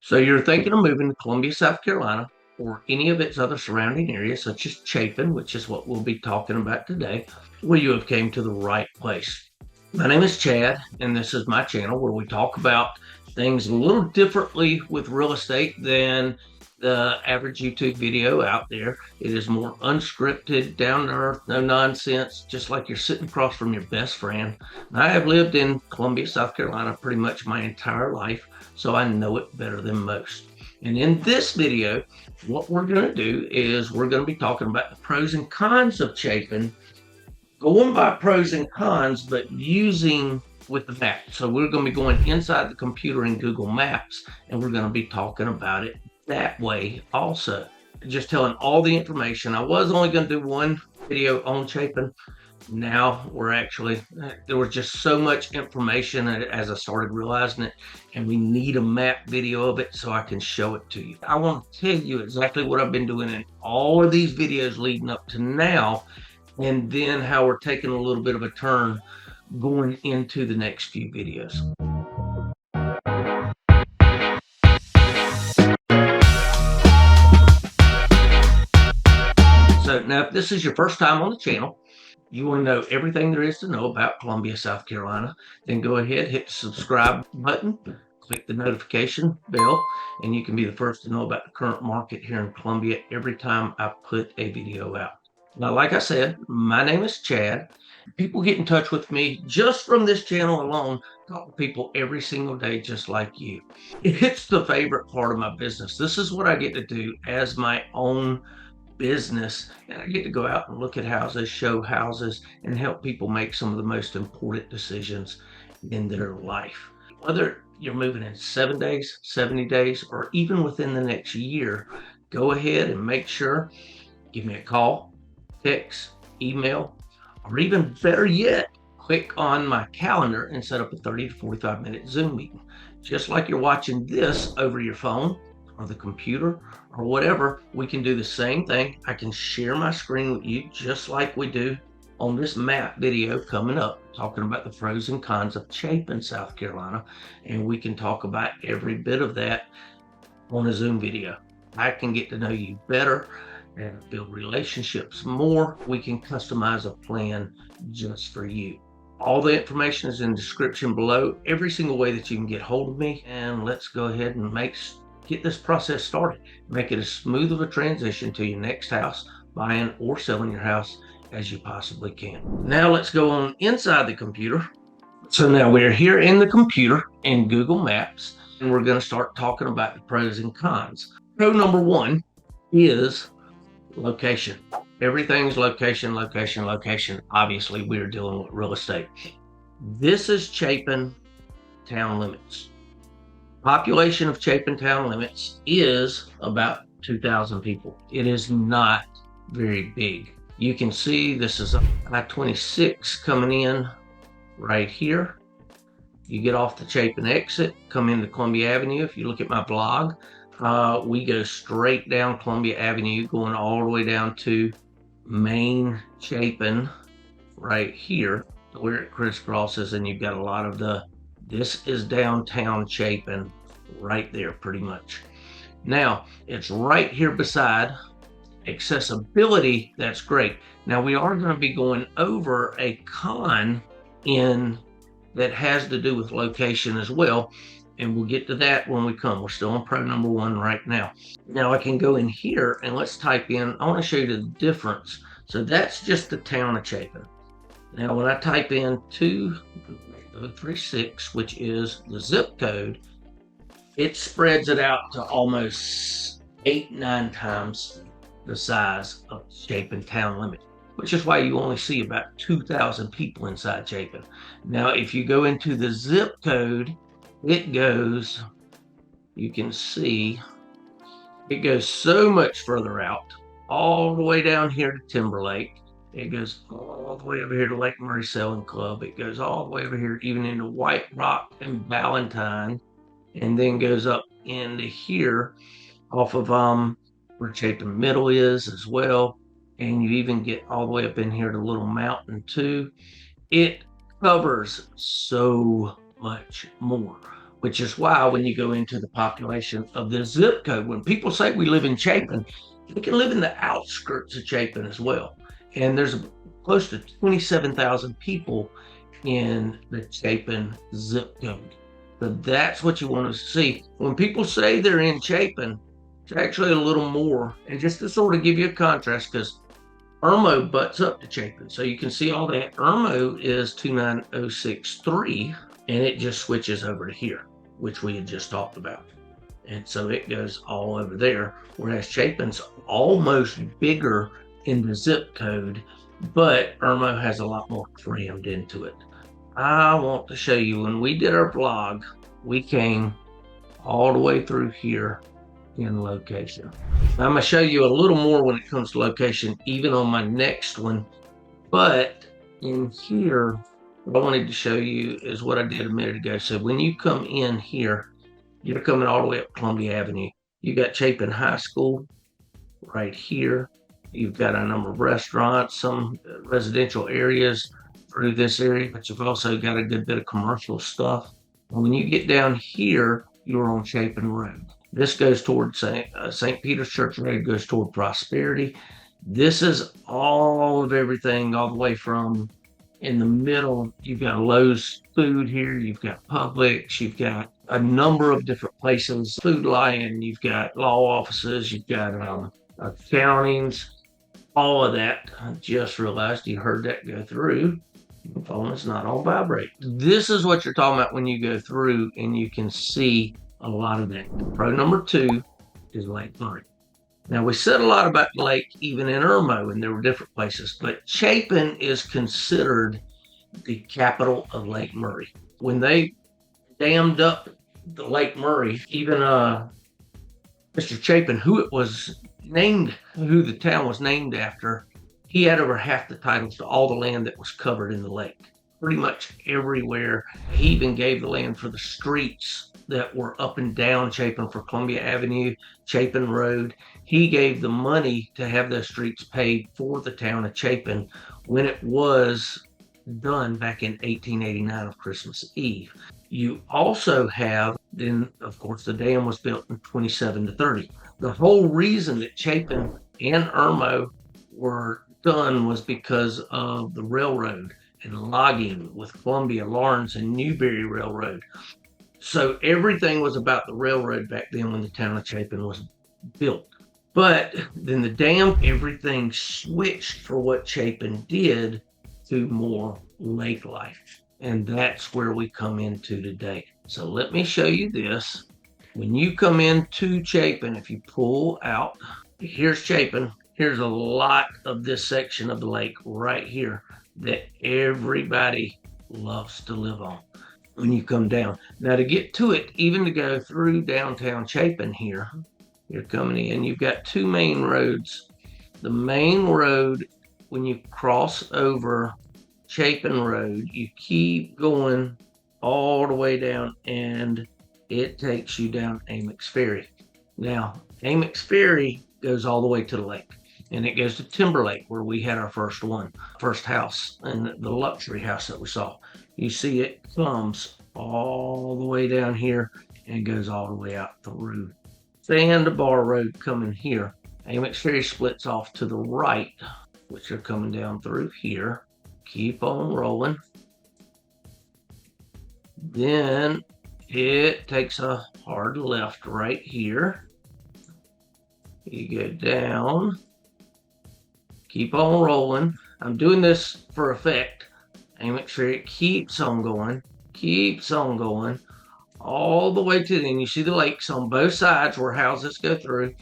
So you're thinking of moving to Columbia, South Carolina, or any of its other surrounding areas, such as Chapin, which is what we'll be talking about today. Well, you have came to the right place. My name is Chad, and this is my channel where we talk about things a little differently with real estate than the average YouTube video out there. It is more unscripted, down to earth, no nonsense, just like you're sitting across from your best friend. I have lived in Columbia, South Carolina pretty much my entire life, so I know it better than most. And in this video, what we're going to do is we're going to be talking about the pros and cons of Chapin, going by pros and cons, but using with the map. So we're going to be going inside the computer in Google Maps, and we're going to be talking about it that way also. Just telling all the information. I was only going to do one video on Chapin. Now we're actually, there was just so much information as I started realizing it, and we need a map video of it so I can show it to you. I want to tell you exactly what I've been doing in all of these videos leading up to now, and then how we're taking a little bit of a turn going into the next few videos. So now, if this is your first time on the channel, you want to know everything there is to know about Columbia, South Carolina, then go ahead, hit the subscribe button, click the notification bell, and you can be the first to know about the current market here in Columbia every time I put a video out. Now, like I said, my name is Chad. People get in touch with me just from this channel alone. Talk to people every single day just like you. It's the favorite part of my business. This is what I get to do as my own business, and I get to go out and look at houses, show houses, and help people make some of the most important decisions in their life. Whether you're moving in 7 days, 70 days, or even within the next year, go ahead and make sure, give me a call, text, email, or even better yet, click on my calendar and set up a 30 to 45 minute Zoom meeting. Just like you're watching this over your phone or the computer or whatever, we can do the same thing. I can share my screen with you just like we do on this map video coming up, talking about the pros and cons of Chapin, South Carolina, and we can talk about every bit of that on a Zoom video. I can get to know you better and build relationships more. We can customize a plan just for you. All the information is in the description below, every single way that you can get hold of me, and let's go ahead and get this process started. Make it as smooth of a transition to your next house, buying or selling your house as you possibly can. Now let's go on inside the computer. So now we're here in the computer in Google Maps, and we're going to start talking about the pros and cons. Pro number one is location. Everything's location, location, location. Obviously, we're dealing with real estate. This is Chapin town limits. Population of Chapin town limits is about 2,000 people. It is not very big. You can see this is I-26 coming in right here. You get off the Chapin exit, come into Columbia Avenue. If you look at my blog, we go straight down Columbia Avenue, going all the way down to Main Chapin right here, where it crisscrosses, and you've got a lot of this is downtown Chapin right there pretty much. Now, it's right here beside accessibility. That's great. Now, we are going to be going over a con that has to do with location as well, and we'll get to that when we come. We're still on pro number one right now. Now I can go in here and let's type in, I want to show you the difference. So that's just the town of Chapin. Now when I type in 2036, which is the zip code, it spreads it out to almost 8-9 times the size of Chapin town limit, which is why you only see about 2,000 people inside Chapin. Now if you go into the zip code, it goes, you can see, it goes so much further out, all the way down here to Timberlake. It goes all the way over here to Lake Murray Sailing Club. It goes all the way over here, even into White Rock and Valentine, and then goes up into here off of where Chapin Middle is as well. And you even get all the way up in here to Little Mountain too. It covers so much more. which is why when you go into the population of the zip code, when people say we live in Chapin, they can live in the outskirts of Chapin as well. And there's close to 27,000 people in the Chapin zip code. So that's what you want to see. When people say they're in Chapin, it's actually a little more. And just to sort of give you a contrast, because Irmo butts up to Chapin. So you can see all that. Irmo is 29063, and it just switches over to here, which we had just talked about. And so it goes all over there, whereas Chapin's almost bigger in the zip code, but Irmo has a lot more crammed into it. I want to show you, when we did our vlog, we came all the way through here in location. I'm going to show you a little more when it comes to location, even on my next one. But in here, what I wanted to show you is what I did a minute ago. So when you come in here, you're coming all the way up Columbia Avenue. You got Chapin High School right here. You've got a number of restaurants, some residential areas through this area, but you've also got a good bit of commercial stuff. And when you get down here, you're on Chapin Road. This goes toward St. Peter's Church Road, goes toward Prosperity. This is all of everything, all the way from in the middle. You've got Lowe's Food here, you've got Publix, you've got a number of different places, Food Lion, you've got law offices, you've got accountings, all of that. I just realized you heard that go through. The phone is not on vibrate. This is what you're talking about when you go through and you can see a lot of that. Pro number 2 is Lake Murray. Now, we said a lot about the lake even in Irmo, and there were different places, but Chapin is considered the capital of Lake Murray. When they dammed up the Lake Murray, even Mr. Chapin, who the town was named after, he had over half the titles to all the land that was covered in the lake, pretty much everywhere. He even gave the land for the streets that were up and down Chapin, for Columbia Avenue, Chapin Road. He gave the money to have those streets paid for the town of Chapin when it was done back in 1889 of Christmas Eve. You also have, then of course the dam was built in 27 to 30. The whole reason that Chapin and Irmo were done was because of the railroad and logging with Columbia, Lawrence, and Newberry Railroad. So everything was about the railroad back then when the town of Chapin was built. But then the dam, everything switched for what Chapin did to more lake life. And that's where we come into today. So let me show you this. When you come into Chapin, if you pull out, here's Chapin. Here's a lot of this section of the lake right here that everybody loves to live on when you come down. Now, to get to it, even to go through downtown Chapin here, you're coming in, you've got 2 main roads. The main road, when you cross over Chapin Road, you keep going all the way down and it takes you down Amex Ferry. Now, Amex Ferry goes all the way to the lake, and it goes to Timberlake, where we had our first house, and the luxury house that we saw. You see it comes all the way down here and goes all the way out through Sandabar Road coming here. Amex Ferry splits off to the right, which are coming down through here. Keep on rolling. Then it takes a hard left right here. You go down. Keep on rolling. I'm doing this for effect. Amex Ferry keeps on going, all the way to the end. You see the lakes on both sides where houses go through.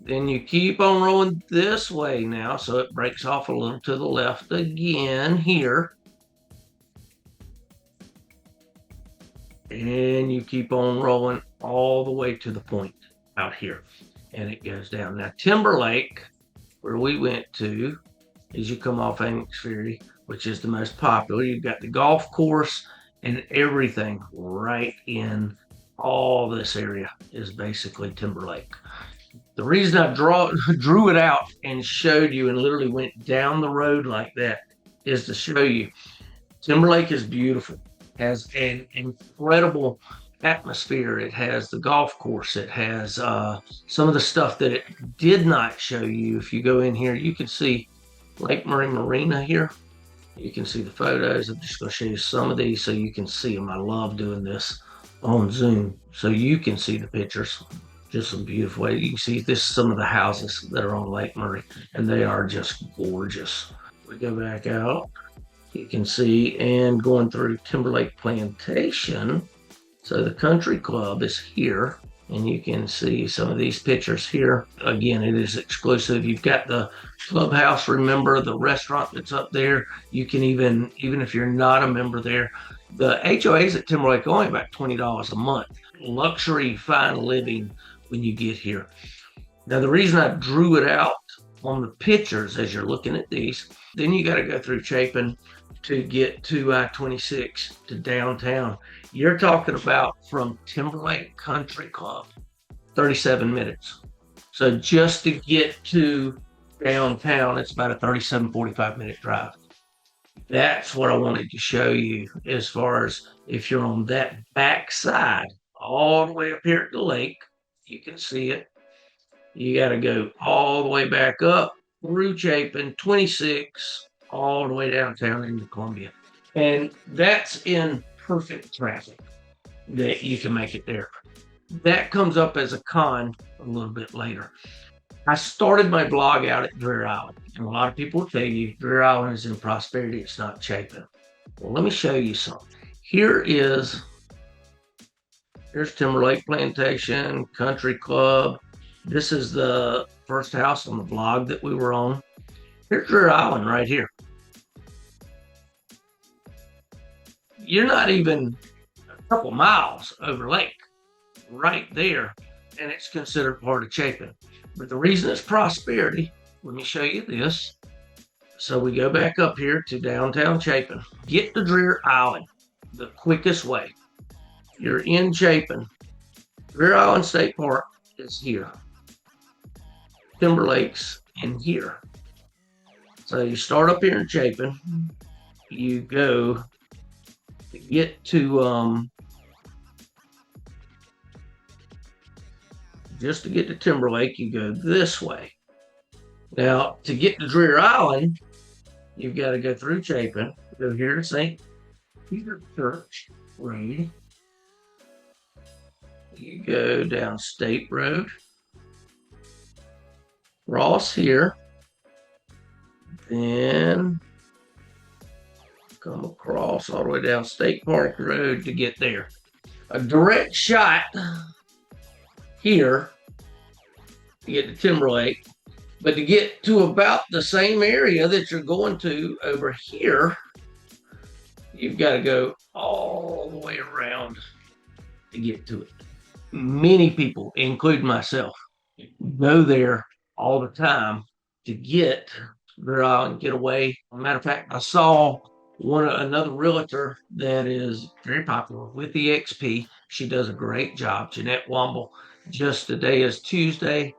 Then you keep on rolling this way now, so it breaks off a little to the left again here. And you keep on rolling all the way to the point out here. And it goes down. Now, Timberlake, where we went to, as you come off Amex Ferry, which is the most popular, you've got the golf course and everything right in all this area is basically Timberlake. The reason I drew it out and showed you and literally went down the road like that is to show you Timberlake is beautiful, has an incredible atmosphere. It has the golf course. It has some of the stuff that it did not show you. If you go in here, you can see Lake Murray Marina here. You can see the photos. I'm just going to show you some of these so you can see them. I love doing this on Zoom so you can see the pictures. Just some beautiful way. You can see this is some of the houses that are on Lake Murray, and they are just gorgeous. We go back out. You can see, and going through Timberlake Plantation. So the country club is here, and you can see some of these pictures here. Again, it is exclusive. You've got the clubhouse, remember, the restaurant that's up there. You can even if you're not a member there, the HOAs at Timberlake are only about $20 a month. Luxury, fine living when you get here. Now, the reason I drew it out on the pictures as you're looking at these, then you got to go through Chapin to get to I-26 to downtown. You're talking about from Timberlake Country Club, 37 minutes. So just to get to downtown, it's about a 37, 45-minute drive. That's what I wanted to show you as far as if you're on that back side, all the way up here at the lake, you can see it. You got to go all the way back up through Chapin, 26, all the way downtown into Columbia. And that's in perfect traffic that you can make it there. That comes up as a con a little bit later. I started my blog out at Dreher Island, and a lot of people will tell you Dreher Island is in Prosperity, it's not Chapin. Well, let me show you something. Here's Timberlake Plantation, Country Club. This is the first house on the blog that we were on. Here's Dreher Island right here. You're not even a couple miles over lake, right there, and it's considered part of Chapin. But the reason it's Prosperity, let me show you this. So we go back up here to downtown Chapin. Get to Dreher Island the quickest way. You're in Chapin. Dreher Island State Park is here. Timberlake's in here. So you start up here in Chapin. You go to get to just to get to Timberlake, you go this way. Now, to get to Dreher Island, you've got to go through Chapin, go here to St. Peter Church Road. You go down State Road, cross here, then come across all the way down State Park Road to get there. A direct shot here to get to Timberlake, but to get to about the same area that you're going to over here, you've got to go all the way around to get to it. Many people, including myself, go there all the time to get Dreher Island, get away. As a matter of fact, I saw another realtor that is very popular with EXP. She does a great job, Jeanette Womble. Just today is Tuesday.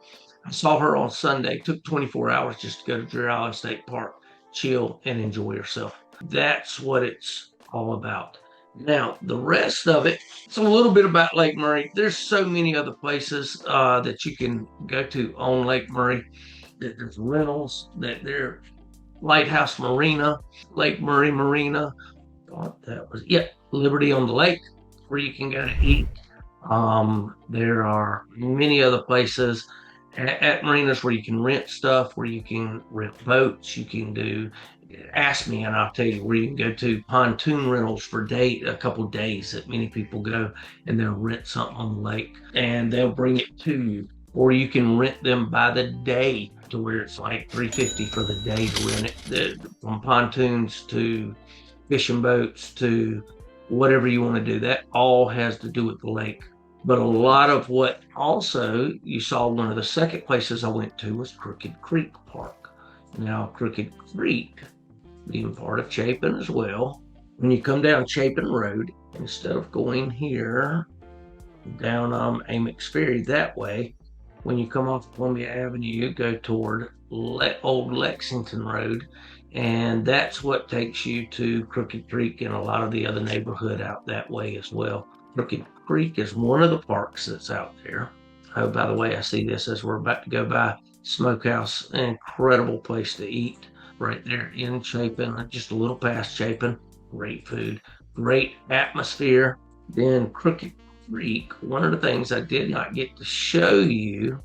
I saw her on Sunday. Took 24 hours just to go to Dreher Island State Park, chill and enjoy yourself. That's what it's all about. Now, the rest of it, it's a little bit about Lake Murray. There's so many other places that you can go to on Lake Murray. There's rentals, that there Lighthouse Marina, Lake Murray Marina. Liberty on the Lake, where you can go to eat. There are many other places at marinas where you can rent stuff, where you can rent boats. You can ask me and I'll tell you where you can go to. Pontoon rentals for a couple days that many people go, and they'll rent something on the lake and they'll bring it to you. Or you can rent them by the day, to where it's like $350 for the day to rent it. From pontoons to fishing boats to whatever you want to do. That all has to do with the lake. But a lot of what also you saw, one of the second places I went to was Crooked Creek Park. Now, Crooked Creek, being part of Chapin as well, when you come down Chapin Road, instead of going here down Amex Ferry that way, when you come off Columbia Avenue, you go toward Old Lexington Road, and that's what takes you to Crooked Creek and a lot of the other neighborhood out that way as well. Crooked Creek is one of the parks that's out there. Oh, by the way, I see this as we're about to go by Smokehouse, an incredible place to eat right there in Chapin, just a little past Chapin. Great food, great atmosphere. Then Crooked Creek, one of the things I did not get to show you,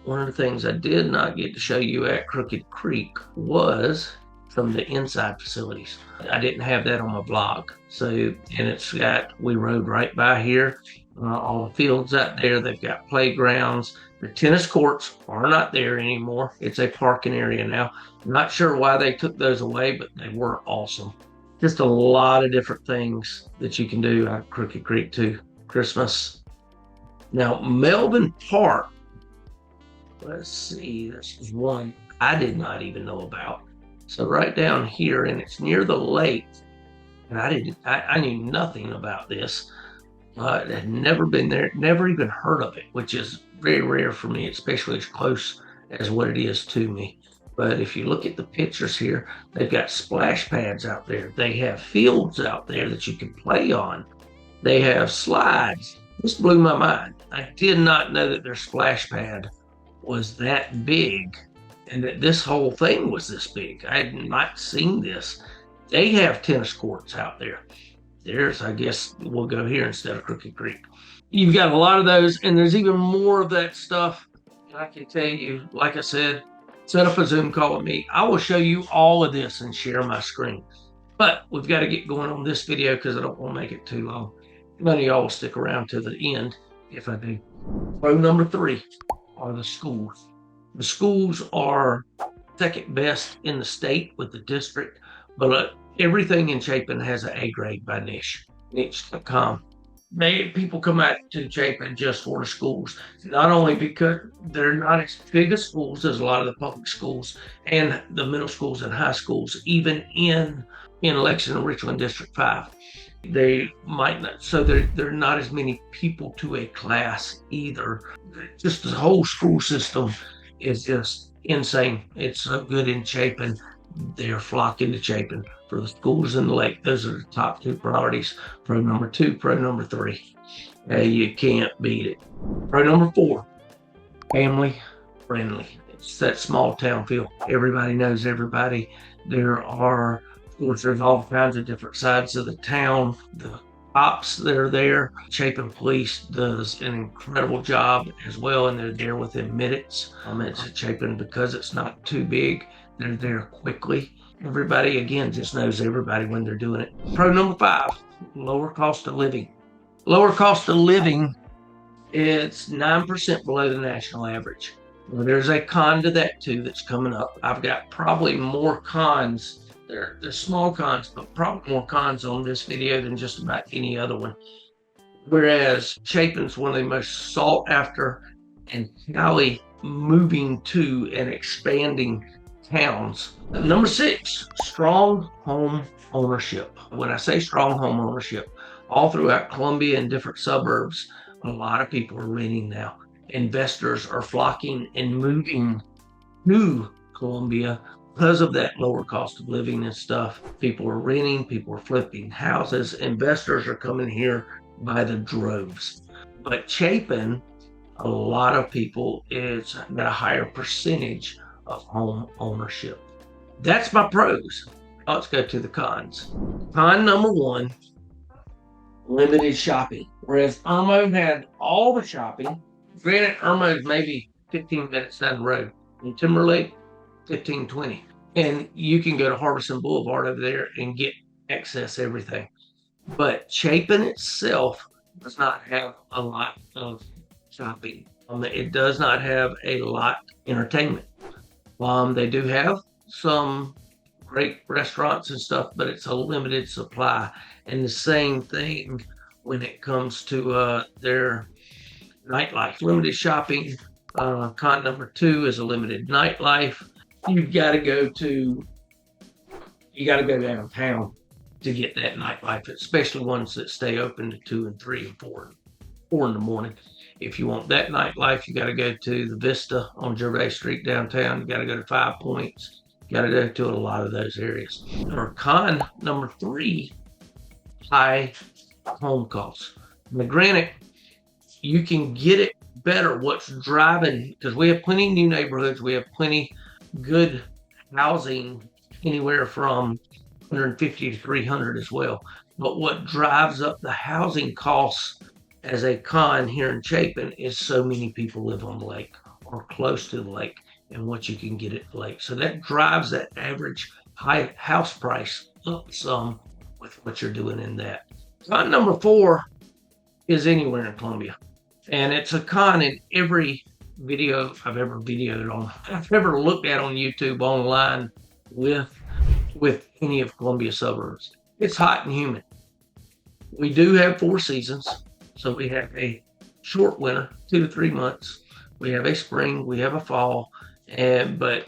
at Crooked Creek was some of the inside facilities. I didn't have that on my blog. So, and we rode right by here. All the fields out there, they've got playgrounds. The tennis courts are not there anymore. It's a parking area now. I'm not sure why they took those away, but they were awesome. Just a lot of different things that you can do at Crooked Creek too. Christmas. Now, Melvin Park, let's see, this is one I did not even know about. So right down here, and it's near the lake, and I knew nothing about this. I had never been there, never even heard of it, which is very rare for me, especially as close as what it is to me. But if you look at the pictures here, they've got splash pads out there. They have fields out there that you can play on. They have slides. This blew my mind. I did not know that their splash pad was that big and that this whole thing was this big. I had not seen this. They have tennis courts out there. I guess we'll go here instead of Crooked Creek. You've got a lot of those, and there's even more of that stuff. And I can tell you, like I said, set up a Zoom call with me. I will show you all of this and share my screen. But we've got to get going on this video because I don't want to make it too long. None of y'all will stick around to the end if I do. Pro number 3 are the schools. The schools are second best in the state with the district, but everything in Chapin has an A grade by niche.com. People come out to Chapin just for the schools, not only because they're not as big as schools as a lot of the public schools and the middle schools and high schools, even in Lexington, Richland District 5. They might not, so there are not as many people to a class either. Just the whole school system is just insane. It's so good in Chapin. They're flocking to Chapin for the schools in the lake. Those are the top 2 priorities. Pro number 2, pro number 3. You can't beat it. Pro number 4, family friendly. It's that small town feel. Everybody knows everybody. Of course, there's all kinds of different sides of the town. The cops that are there, Chapin Police does an incredible job as well, and they're there within minutes. It's at Chapin because it's not too big. They're there quickly. Everybody, again, just knows everybody when they're doing it. Pro number 5, lower cost of living. Lower cost of living, it's 9% below the national average. Well, there's a con to that too that's coming up. I've got probably more cons. They're small cons, but probably more cons on this video than just about any other one. Whereas Chapin's one of the most sought after and highly moving to and expanding towns. Number 6, strong home ownership. When I say strong home ownership, all throughout Columbia and different suburbs, a lot of people are renting now. Investors are flocking and moving to Columbia because of that lower cost of living and stuff. People are renting, people are flipping houses. Investors are coming here by the droves. But Chapin, a lot of people, it's got a higher percentage of home ownership. That's my pros. Let's go to the cons. Con number 1, limited shopping. Whereas Irmo had all the shopping, granted Irmo's maybe 15 minutes down the road. In Timberlake, 15-20, and you can go to Harbison Boulevard over there and get access everything. But Chapin itself does not have a lot of shopping. It does not have a lot of entertainment. They do have some great restaurants and stuff, but it's a limited supply. And the same thing when it comes to their nightlife. Limited shopping. Con number 2 is a limited nightlife. You got to go downtown to get that nightlife, especially ones that stay open to 2 and 3 and 4 in the morning. If you want that nightlife, you got to go to the Vista on Gervais Street downtown. You got to go to 5 Points. You got to go to a lot of those areas. Or con number 3, high home costs. Now, granted, you can get it better. What's driving, because we have plenty of new neighborhoods, we have plenty good housing, anywhere from 150 to 300 as well. But what drives up the housing costs as a con here in Chapin is so many people live on the lake or close to the lake and what you can get at the lake. So that drives that average high house price up some with what you're doing in that. Con number 4 is anywhere in Columbia. And it's a con in every video I've ever looked at on YouTube online with any of Columbia suburbs. It's hot and humid. We do have 4 seasons. So we have a short winter, 2 to 3 months. We have a spring, we have a fall, but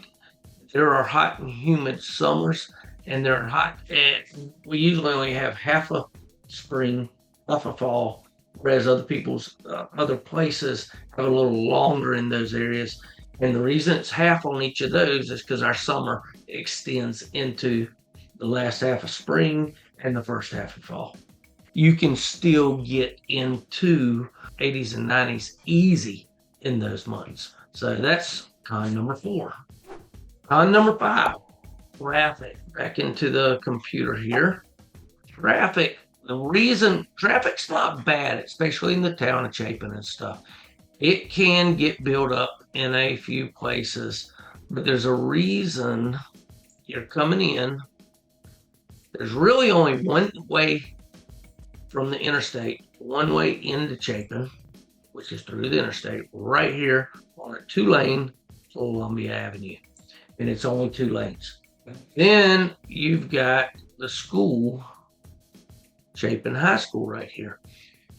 there are hot and humid summers, and they're hot. And we usually only have half a spring, half a fall, whereas other places have a little longer in those areas. And the reason it's half on each of those is because our summer extends into the last half of spring and the first half of fall. You can still get into 80s and 90s easy in those months. So that's con number 4. Con number 5, traffic. Back into the computer here. Traffic. The reason traffic's not bad, especially in the town of Chapin and stuff. It can get built up in a few places, but there's a reason you're coming in. There's really only one way from the interstate, one way into Chapin, which is through the interstate, right here on a 2-lane Columbia Avenue. And it's only 2 lanes. Then you've got the school, Chapin High School, right here.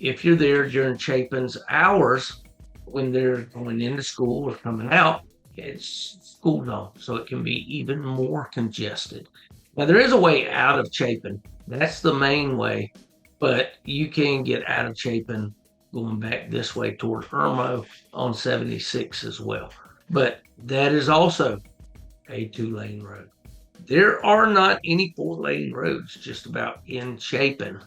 If you're there during Chapin's hours, when they're going into school or coming out, it's school zone, so it can be even more congested. Now, there is a way out of Chapin. That's the main way. But you can get out of Chapin going back this way toward Irmo on 76 as well. But that is also a 2-lane road. There are not any 4-lane roads just about in Chapin,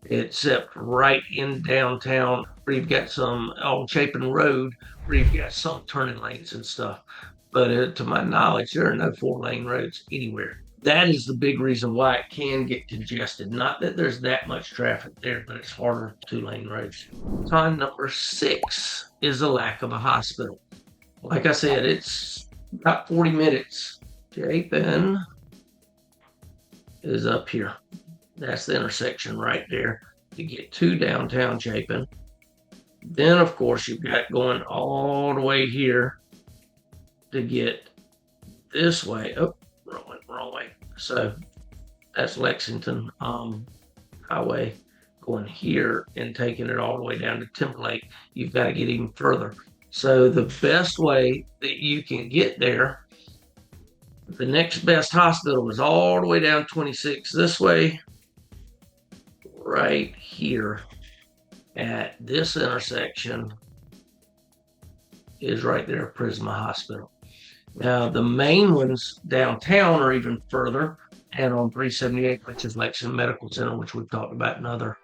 except right in downtown where you've got some on Chapin Road where you've got some turning lanes and stuff. But to my knowledge, there are no 4-lane roads anywhere. That is the big reason why it can get congested. Not that there's that much traffic there, but it's harder 2-lane roads. Con number 6 is the lack of a hospital. Like I said, it's about 40 minutes. Chapin is up here. That's the intersection right there to get to downtown Chapin. Then, of course, you've got going all the way here to get this way. Oh, wrong way. So that's Lexington Highway going here and taking it all the way down to Timberlake. You've got to get even further. So the best way that you can get there, the next best hospital is all the way down 26 this way, right here at this intersection is right there, Prisma Hospital. Now, the main ones downtown are even further, and on 378, which is Lexington Medical Center, which we've talked about in other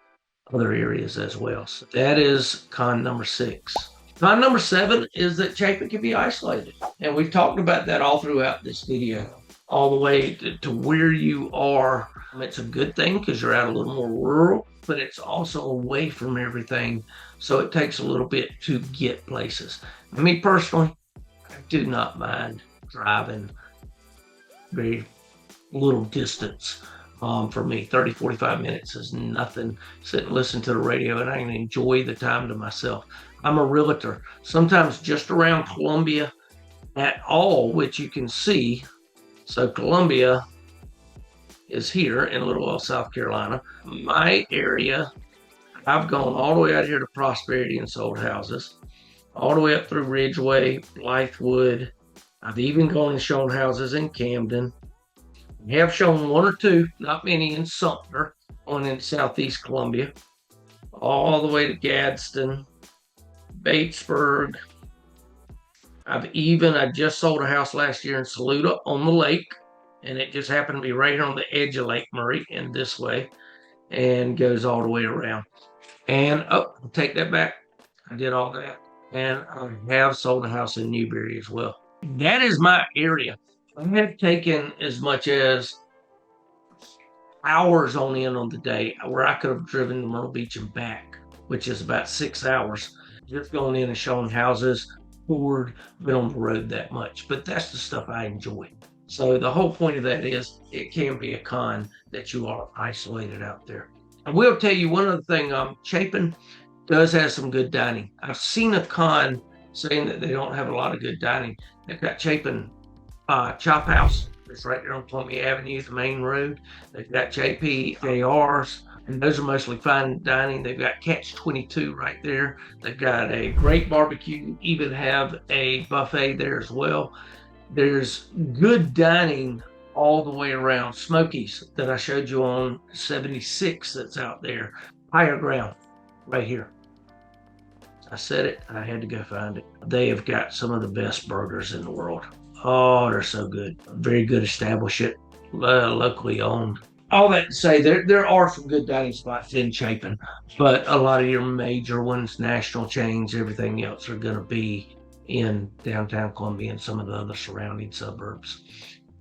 areas as well. So that is con number 6. Con number 7 is that Chapin can be isolated. And we've talked about that all throughout this video, all the way to where you are. It's a good thing because you're out a little more rural, but it's also away from everything. So it takes a little bit to get places. And me personally, I do not mind driving very little distance. For me, 30, 45 minutes is nothing. Sit and listen to the radio, and I can enjoy the time to myself. I'm a realtor, sometimes just around Columbia at all, which you can see. So Columbia is here in Little South Carolina. My area, I've gone all the way out here to Prosperity and sold houses, all the way up through Ridgeway, Blythewood. I've even gone and shown houses in Camden. I have shown 1 or 2, not many, in Sumter, one in Southeast Columbia, all the way to Gadsden, Batesburg. I just sold a house last year in Saluda on the lake, and it just happened to be right here on the edge of Lake Murray in this way, and goes all the way around. And oh, I'll take that back. I did all that. And I have sold a house in Newberry as well. That is my area. I have taken as much as hours on end on the day where I could have driven to Myrtle Beach and back, which is about 6 hours, just going in and showing houses, toured, been on the road that much. But that's the stuff I enjoy. So the whole point of that is it can be a con that you are isolated out there. I will tell you one other thing. Chapin does have some good dining. I've seen a con saying that they don't have a lot of good dining. They've got Chapin Chop House. It's right there on Columbia Avenue, the main road. They've got JRs, and those are mostly fine dining. They've got Catch 22 right there. They've got a great barbecue, even have a buffet there as well. There's good dining all the way around. Smokies that I showed you on 76 that's out there. Higher Ground right here. I said it, I had to go find it. They have got some of the best burgers in the world. Oh, they're so good. Very good establishment, locally owned. All that to say, there are some good dining spots in Chapin, but a lot of your major ones, national chains, everything else are going to be in downtown Columbia and some of the other surrounding suburbs.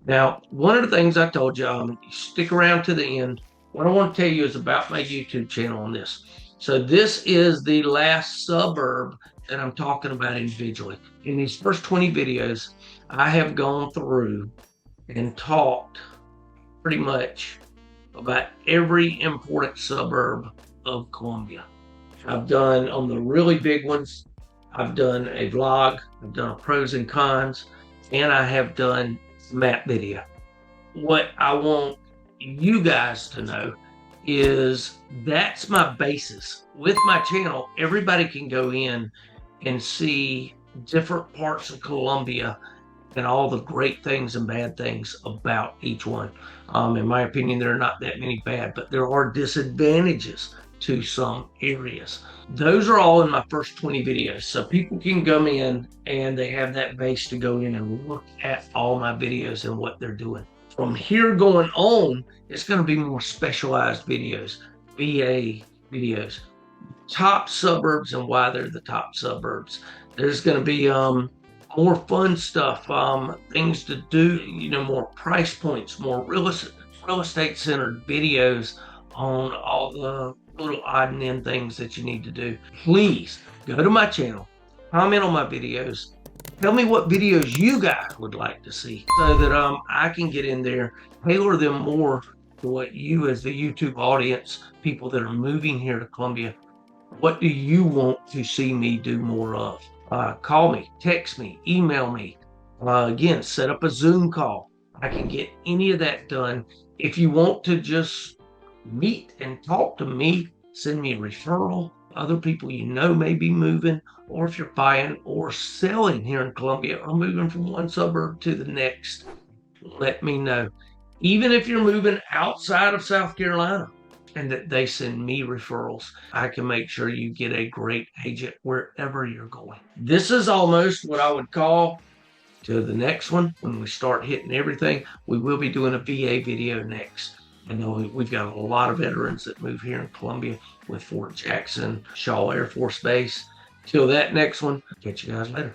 Now, one of the things I told you, stick around to the end. What I want to tell you is about my YouTube channel on this. So this is the last suburb that I'm talking about individually. In these first 20 videos, I have gone through and talked pretty much about every important suburb of Columbia. I've done on the really big ones, I've done a vlog, I've done a pros and cons, and I have done map video. What I want you guys to know is that's my basis. With my channel, everybody can go in and see different parts of Columbia and all the great things and bad things about each one. In my opinion, there are not that many bad, but there are disadvantages to some areas. Those are all in my first 20 videos. So people can come in and they have that base to go in and look at all my videos and what they're doing. From here going on, it's going to be more specialized videos, VA videos, top suburbs and why they're the top suburbs. There's going to be more fun stuff, things to do, more price points, more real estate centered videos on all the little odd and end things that you need to do. Please go to my channel, comment on my videos, tell me what videos you guys would like to see so that I can get in there, tailor them more to what you as the YouTube audience, people that are moving here to Columbia, what do you want to see me do more of? Call me, text me, email me. Again, set up a Zoom call. I can get any of that done. If you want to just meet and talk to me, send me a referral. Other people you know may be moving, or if you're buying or selling here in Columbia or moving from one suburb to the next, let me know. Even if you're moving outside of South Carolina and that they send me referrals, I can make sure you get a great agent wherever you're going. This is almost what I would call to the next one. When we start hitting everything, we will be doing a VA video next. I know we've got a lot of veterans that move here in Columbia with Fort Jackson, Shaw Air Force Base. Till that next one, catch you guys later.